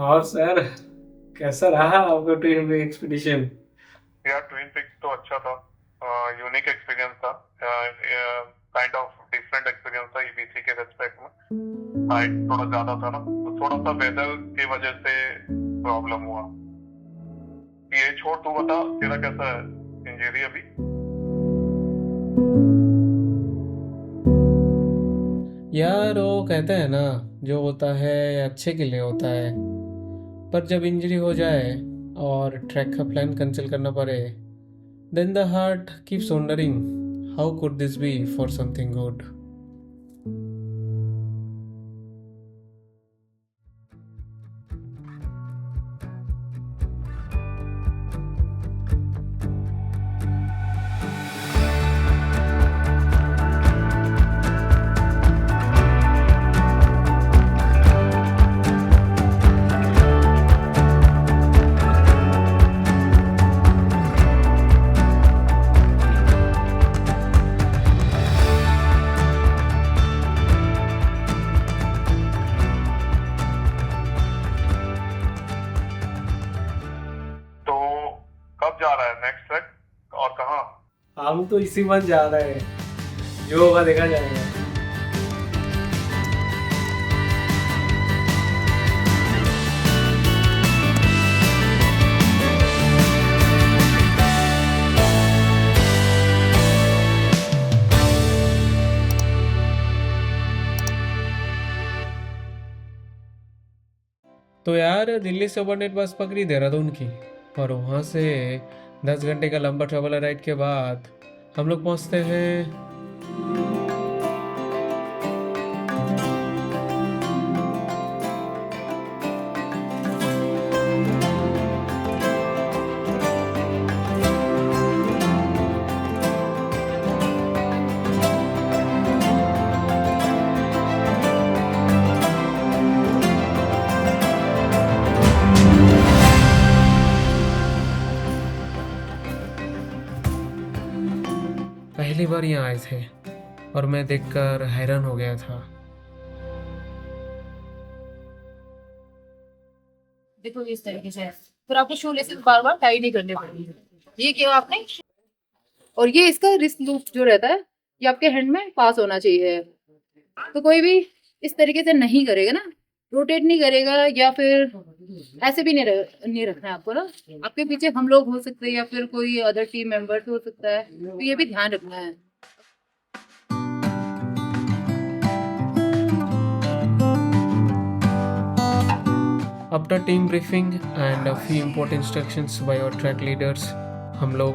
और सर, कैसा रहा आपका ट्विन पे एक्सपीडिशन? यार ट्विन पिक्स तो अच्छा था। यूनिक एक्सपीरियंस था। काइंड ऑफ डिफरेंट एक्सपीरियंस था ईबीसी के रेस्पेक्ट में। हाइट थोड़ा ज्यादा था ना, तो थोड़ा सा वेदर की वजह से प्रॉब्लम हुआ। ये छोड़, तू बता तेरा कैसा है इंजरी अभी? यार वो कहते हैं ना, जो होता है अच्छे के लिए होता है। पर जब इंजरी हो जाए और ट्रैक का प्लान कैंसिल करना पड़े, then the heart keeps wondering, how could this be for something good? तो कब जा रहा है नेक्स्ट ट्रैक और कहाँ? हम तो इसी मंथ जा रहे हैं, जो होगा देखा जाएगा। तो यार, दिल्ली से ओवरनाइट बस पकड़ी देहरादून की, और वहाँ से 10 घंटे का लंबा ट्रैवलर राइड के बाद हम लोग पहुँचते हैं। पहली बार यहाँ आए थे और मैं देखकर हैरान हो गया था। देखो इस तरीके से फिर आपको शू लेसेस बार बार टाई नहीं करने पड़ेंगे। ये किया आपने। और ये इसका रिस्ट लूप जो रहता है, ये आपके हैंड में पास होना चाहिए। तो कोई भी इस तरीके से नहीं करेगा ना, रोटेट नहीं करेगा, या फिर ऐसे भी नहीं रखना है आपको ना। आपके पीछे हम लोग हो सकते हैं या फिर कोई अदर टीम मेंबर्स हो सकता है, तो ये भी ध्यान रखना है। After team briefing and a few important instructions by our track leaders, हम लोग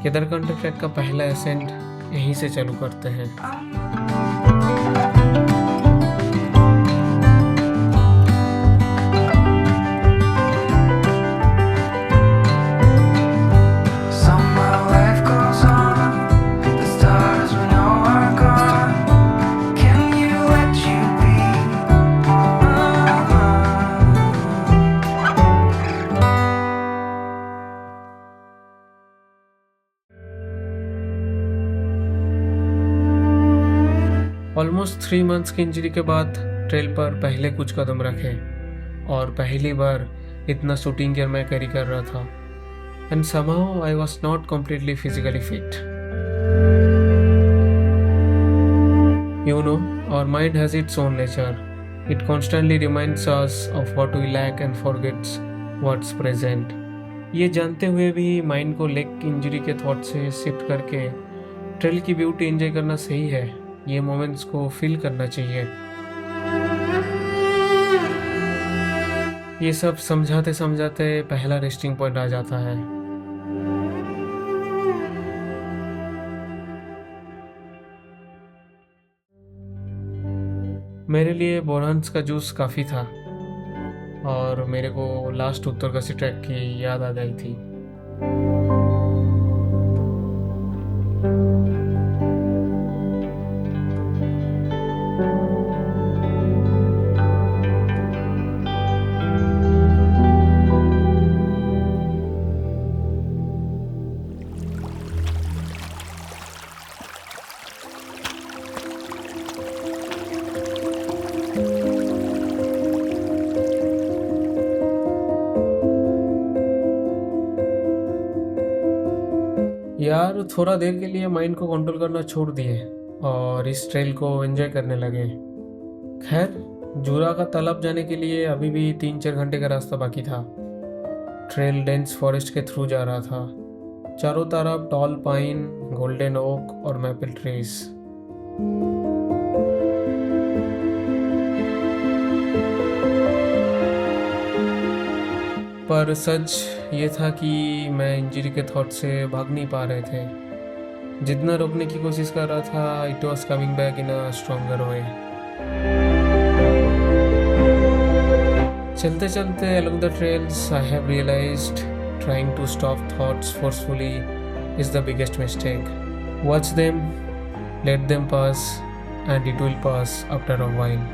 केदारकंठ ट्रैक का पहला असेंट यहीं से चालू करते हैं। Somehow life goes on. The stars we know are gone. Can you let you be? Almost 3 months की इंजरी के बाद ट्रेल पर पहले कुछ कदम रखे, और पहली बार इतना शूटिंग गियर मैं कैरी कर रहा था। And somehow I was not completely physically fit. You know, our mind has its own nature. It constantly reminds us of what we lack and forgets what's present. ये जानते हुए भी mind को leg injury के thought से shift करके trail की beauty enjoy करना सही है। ये मोमेंट्स को फील करना चाहिए। ये सब समझाते समझाते पहला रेस्टिंग पॉइंट आ जाता है। मेरे लिए बोरहंस का जूस काफ़ी था, और मेरे को लास्ट उत्तरकाशी ट्रैक की याद आ गई थी। यार थोड़ा देर के लिए माइंड को कंट्रोल करना छोड़ दिए और इस ट्रेल को एंजॉय करने लगे। खैर, जूरा का तालाब जाने के लिए अभी भी 3-4 घंटे का रास्ता बाकी था। ट्रेल डेंस फॉरेस्ट के थ्रू जा रहा था। चारों तरफ टॉल पाइन, गोल्डन ओक और मैपल ट्रीज। पर सच ये था कि मैं इंजरी के थॉट से भाग नहीं पा रहे थे। जितना रोकने की कोशिश कर रहा था, it was coming back in a stronger way. चलते चलते along the trails, I have realized trying to stop thoughts forcefully is the biggest mistake. Watch them, let them pass, and it will pass after a while.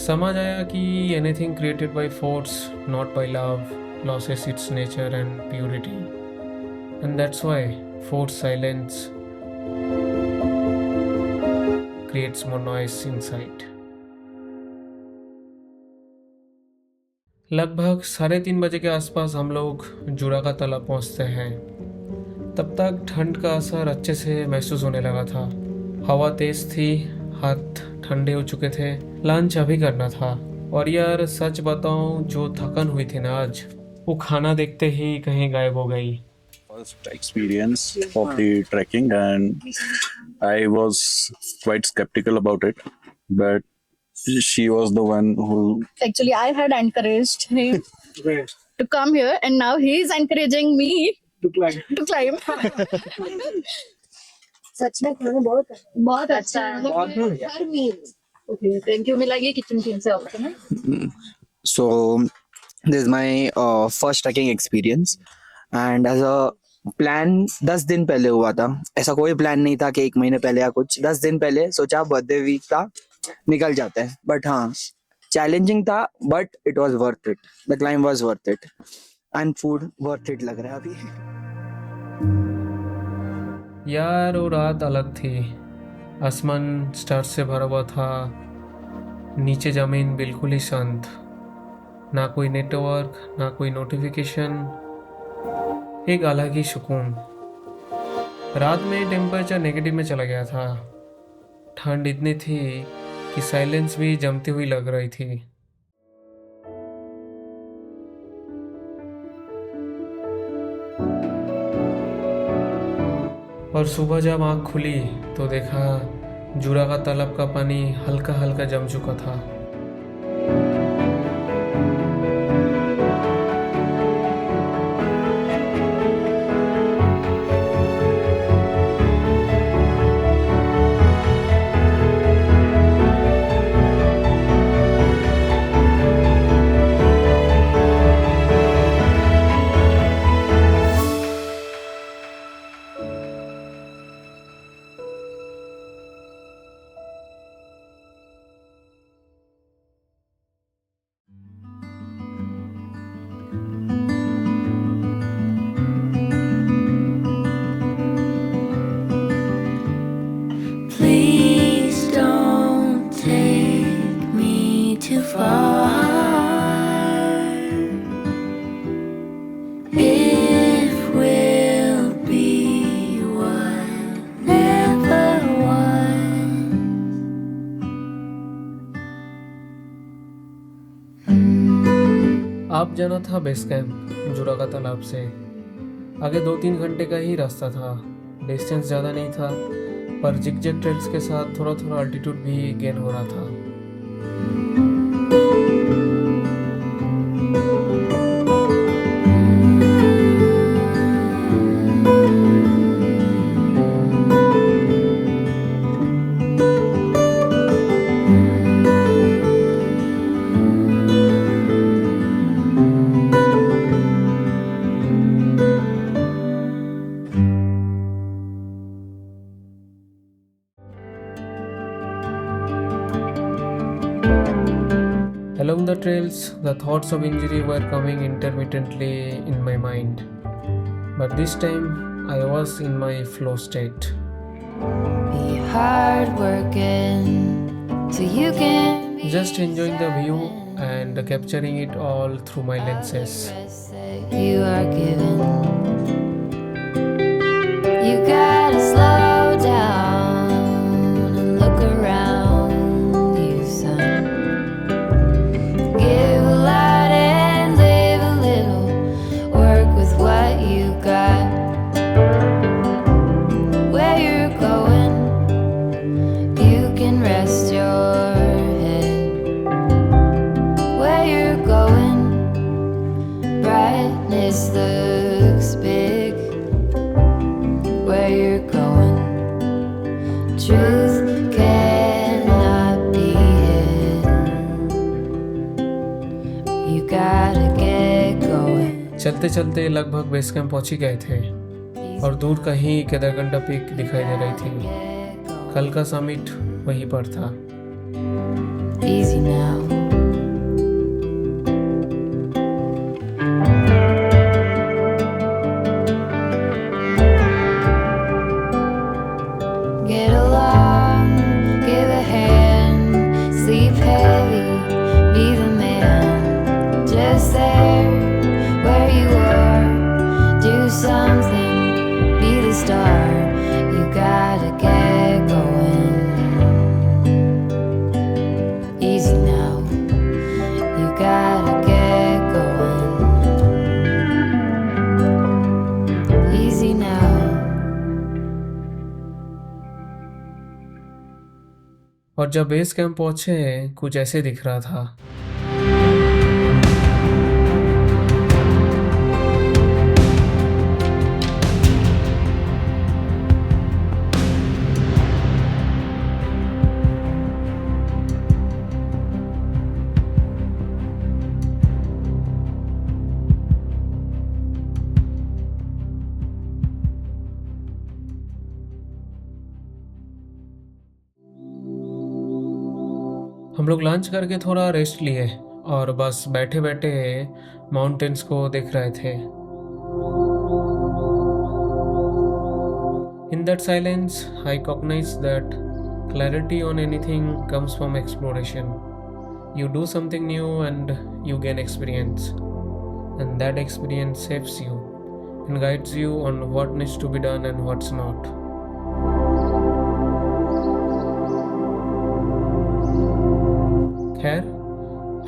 समझ आया कि anything created by force, not by love, loses its nature and purity. And that's why forced silence creates more noise inside. लगभग 3:30 बजे के आसपास हम लोग जूरा का तालाब पहुंचते हैं। तब तक ठंड का असर अच्छे से महसूस होने लगा था। हवा तेज थी, हाथ ठंडे हो चुके थे। लंच अभी करना था और यार सच बताऊं, जो थकन हुई थी ना आज, वो खाना देखते ही कहीं गायब हो गई। First experience of the trekking, and I was quite skeptical about it, but she was the one who Actually, I had encouraged him to come here, and now he is encouraging me to climb. सच में खाना बहुत अच्छा है। हर meal okay, thank you. मिला ये kitchen team से आपको ना। So this is my first trekking experience, and as a plan 10 दिन पहले हुआ था। ऐसा कोई प्लान नहीं था कि 1 महीने पहले या कुछ। 10 दिन पहले सोचा बर्थडे वीक था, निकल जाते हैं। बट हाँ, चैलेंजिंग था, but it was worth it. The climb was worth it, and food worth it लग रहा है अभी। यार वो रात अलग थी। आसमान स्टार्स से भरा हुआ था, नीचे ज़मीन बिल्कुल ही शांत। ना कोई नेटवर्क, ना कोई नोटिफिकेशन, एक अलग ही सुकून। रात में टेम्परेचर नेगेटिव में चला गया था। ठंड इतनी थी कि साइलेंस भी जमती हुई लग रही थी। और सुबह जब आँख खुली तो देखा जूरा का तालाब का पानी हल्का हल्का जम चुका था। Please don't take me too far. If we'll be one, never one. आप जाना था बेस कैंप जूरा का तालाब से। आगे 2-3 घंटे का ही रास्ता था। डिस्टेंस ज़्यादा नहीं था, पर जिगजैग ट्रेल्स के साथ थोड़ा थोड़ा अल्टीट्यूड भी गेन हो रहा था। Along the trails, the thoughts of injury were coming intermittently in my mind. But this time, I was in my flow state. Be hard working so you can be Just enjoying the view and capturing it all through my lenses. You are given. You gotta slow down and look around you, son. Give a lot and live a little. Work with what you got. Where you're going, you can rest your head. Where you're going, brightness looks big. Where you're going, truth cannot be hidden. You gotta get going. चलते चलते लगभग base camp पहुंच ही गए थे और दूर कहीं केदारकंडा peak दिखाई दे रही थी। कल का समिट वहीं पर था। Easy now. Get along, give a hand, sleep heavy, be the man. Just there, where you are, do something, be the star. You gotta get going. Easy now, you gotta get going. Easy now. और जब base camp पहुंचे कुछ ऐसे दिख रहा था। हम लोग लंच करके थोड़ा रेस्ट लिए और बस बैठे बैठे माउंटेन्स को देख रहे थे। In that silence, I recognize that clarity on anything comes from exploration. You do something new and you gain experience, and that experience shapes you and guides you on what needs to be done and what's not. खैर,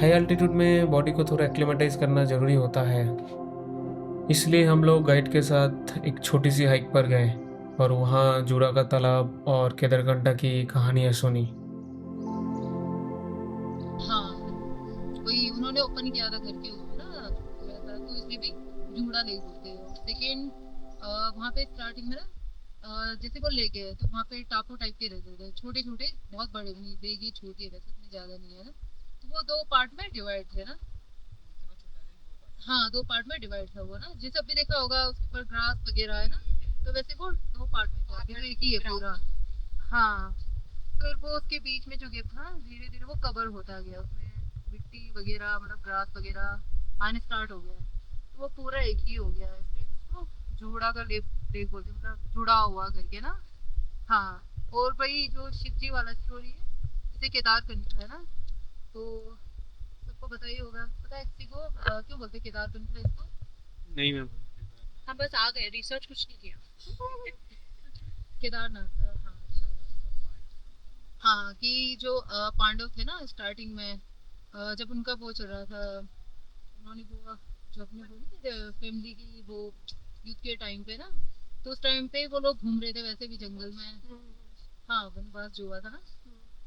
high altitude में body को थोड़ा acclimatise करना ज़रूरी होता है, इसलिए हम लोग गाइड के साथ एक छोटी सी हाइक पर गए और वहाँ जूड़ा का तालाब और केदारकंठा की कहानियाँ सुनी। हाँ, कोई उन्होंने ओपन किया था करके उसको ना, तो इसलिए भी जूड़ा लेक बोलते हैं। सेकेंड, वहाँ पे स्टार्टिंग में ना जैसे वो लेक है तो वहाँ पे टापू टाइप के रहते थे, छोटे छोटे, बहुत बड़े भी नहीं, बेगी छोटी है, वैसे इतनी ज़्यादा नहीं है ना। तो वो दो पार्ट में डिवाइड थे ना। हाँ, दो पार्ट में डिवाइड था वो ना, जैसे अभी देखा होगा उसके ऊपर ग्रास वगैरह है ना, तो वैसे वो दो पार्ट में था, अभी तो एक ही है पूरा। हाँ, फिर वो उसके बीच में जो गैप था धीरे धीरे वो कवर होता गया, उसमें मिट्टी वगैरह मतलब ग्रास वगैरह आने स्टार्ट हो गया, तो वो पूरा एक ही हो गया, इसलिए उसको जूड़ा का लेक बोलते हैं, मतलब जुड़ा हुआ करके ना। हाँ, और भाई जो शिव जी वाला स्टोरी है, जैसे केदारकंठ है ना, तो सबको पता ही होगा, पता है किसी को क्यों बोलते हैं केदारकंठ इसको? नहीं मैम, हम बस आ गए, रिसर्च कुछ नहीं किया। केदारनाथ, हाँ अच्छा होगा। हाँ, कि जो पांडव थे ना स्टार्टिंग में, जब उनका वो चल रहा था, उन्होंने वो जो अपने बोली फैमिली की वो यूथ के टाइम पे ना, तो उस टाइम पे वो लोग घूम रहे थे वैसे भी जंगल में। हाँ, वनवास जो हुआ था ना,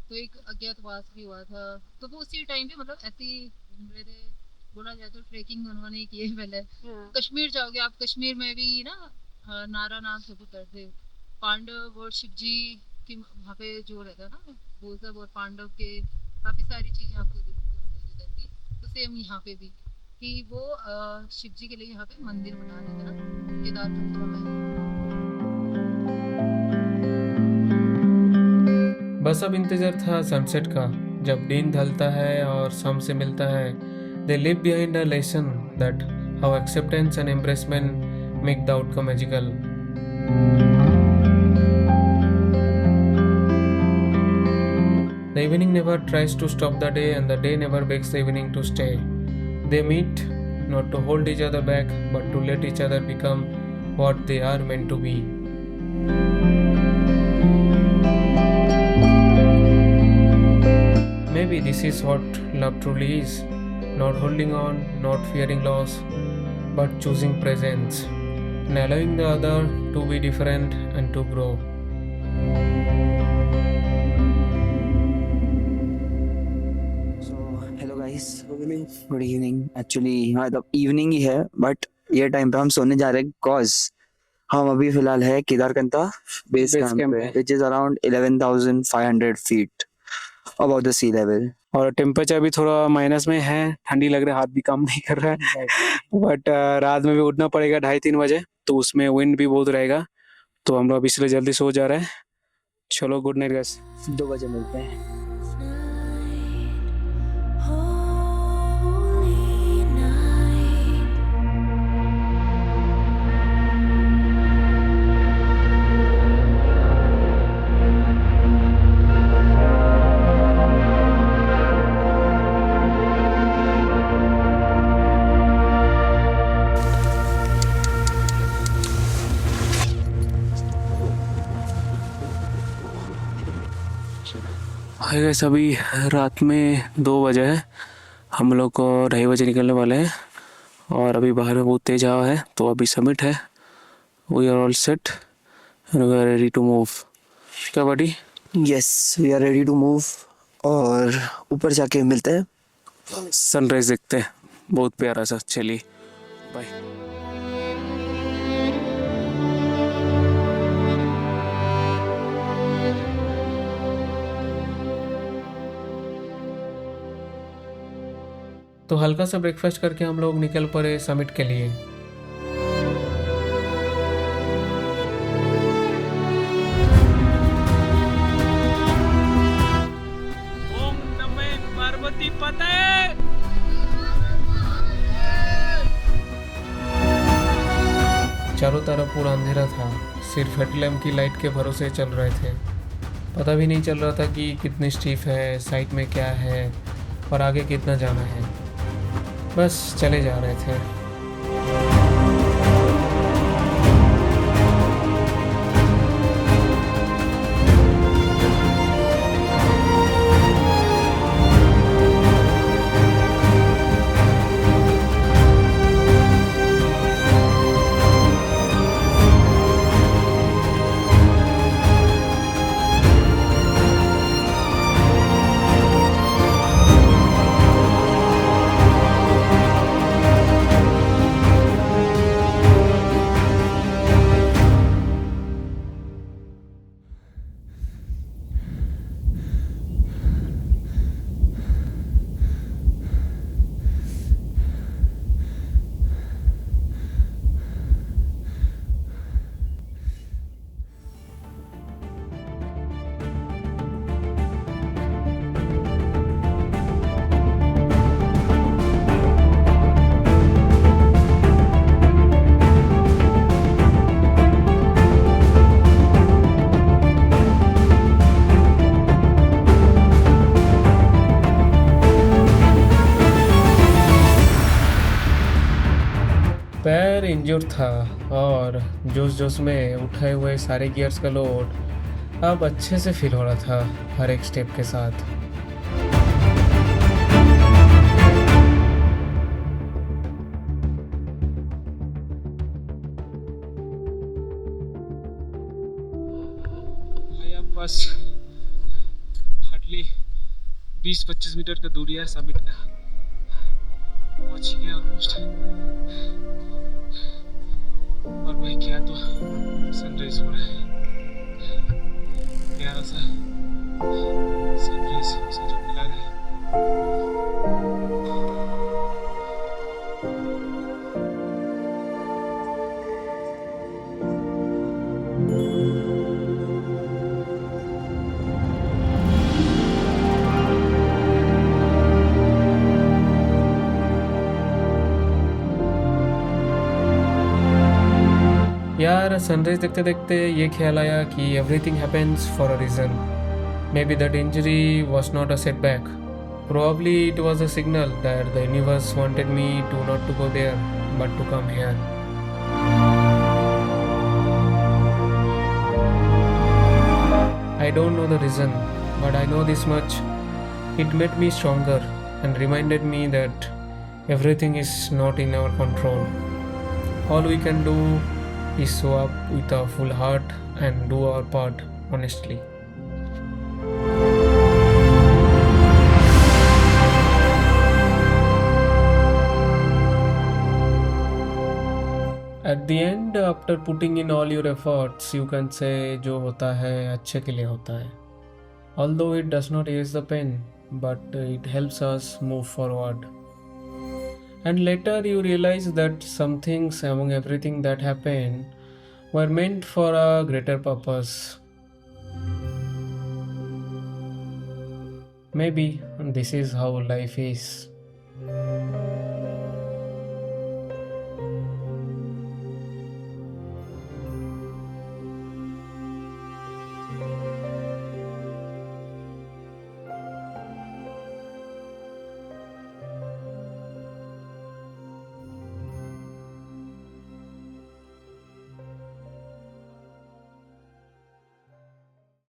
तो एक अज्ञातवास भी हुआ था, तो वो उसी टाइम पे मतलब ऐसे ही घूम रहे थे। बोला जाए तो ट्रेकिंग उन्होंने की है पहले। कश्मीर जाओगे आप, कश्मीर में भी ना नारा नाम से थे पांडव और शिव जी की, वहाँ पे जो रहता है ना वो सब, और पांडव के काफी सारी चीजें आपको देखने को मिलेगी। तो सेम यहाँ पे भी कि वो शिव जी के लिए यहाँ पे मंदिर बना रहे थे ना केदारकंठ में। बस अब इंतज़ार था सनसेट का, जब दिन ढलता है और सन से मिलता है। They live behind a lesson that how acceptance and embracement make the outcome magical. The The evening never tries to stop the day, and the day never begs the evening to stay. They meet not to hold each other back, but to let each other become what they are meant to be. Maybe this is what love truly is. Not holding on, not fearing loss, but choosing presence and allowing the other to be different and to grow. So hello guys, good evening. Actually हाँ तो evening he है, but ये time पे हम सोने जा रहे हैं कॉज हम अभी फिलहाल है केदारकंठा बेस कैंप पे, which is around 11,500 feet above the sea level. और टेम्परेचर भी थोड़ा माइनस में है, ठंडी लग रहा है, हाथ भी काम नहीं कर रहा है। बट रात में भी उठना पड़ेगा 2:30-3 बजे, तो उसमें विंड भी बहुत रहेगा, तो हम लोग इसलिए जल्दी सो जा रहे हैं। चलो गुड नाइट गाइस, 2 बजे मिलते हैं। Holy night. हाय गाइस, अभी रात में 2 बजे है, हम लोग को 2:30 बजे निकलने वाले हैं, और अभी बाहर में बहुत तेज हवा है, तो अभी समिट है। We are all set and we are ready to move. क्या buddy? Yes, we are ready to move, और ऊपर जाके मिलते हैं। सनराइज देखते हैं, बहुत प्यारा सा। चलिए बाय। तो हल्का सा ब्रेकफास्ट करके हम लोग निकल पड़े समिट के लिए। ओम नमः पार्वती पते। चारों तरफ पूरा अंधेरा था, सिर्फ हेडलैम्प की लाइट के भरोसे चल रहे थे। पता भी नहीं चल रहा था कि कितनी स्टीफ है, साइड में क्या है और आगे कितना जाना है। बस चले जा रहे थे। पैर इंजर्ड था और जोश जोश में उठाए हुए सारे गियर्स का लोड अब अच्छे से फील हो रहा था हर एक स्टेप के साथ। बस हार्डली 20-25 मीटर का दूरी है समिट का, पहुंच गया ऑलमोस्ट। और भाई क्या तो सनराइज हो रहा है, प्यारा सा सनराइज से जो मिला है। यार सनराइज देखते देखते ये ख्याल आया कि everything happens for a reason. Maybe that injury was not a setback. Probably it was a signal that the universe wanted me to not to go there, but to come here. I don't know the reason, but I know this much. It made me stronger and reminded me that everything is not in our control. All we can do is show up with a full heart and do our part honestly. At the end, after putting in all your efforts, you can say जो होता है अच्छे के लिए होता है. Although it does not ease the pain, but it helps us move forward. And later you realize that some things among everything that happened were meant for a greater purpose. Maybe this is how life is.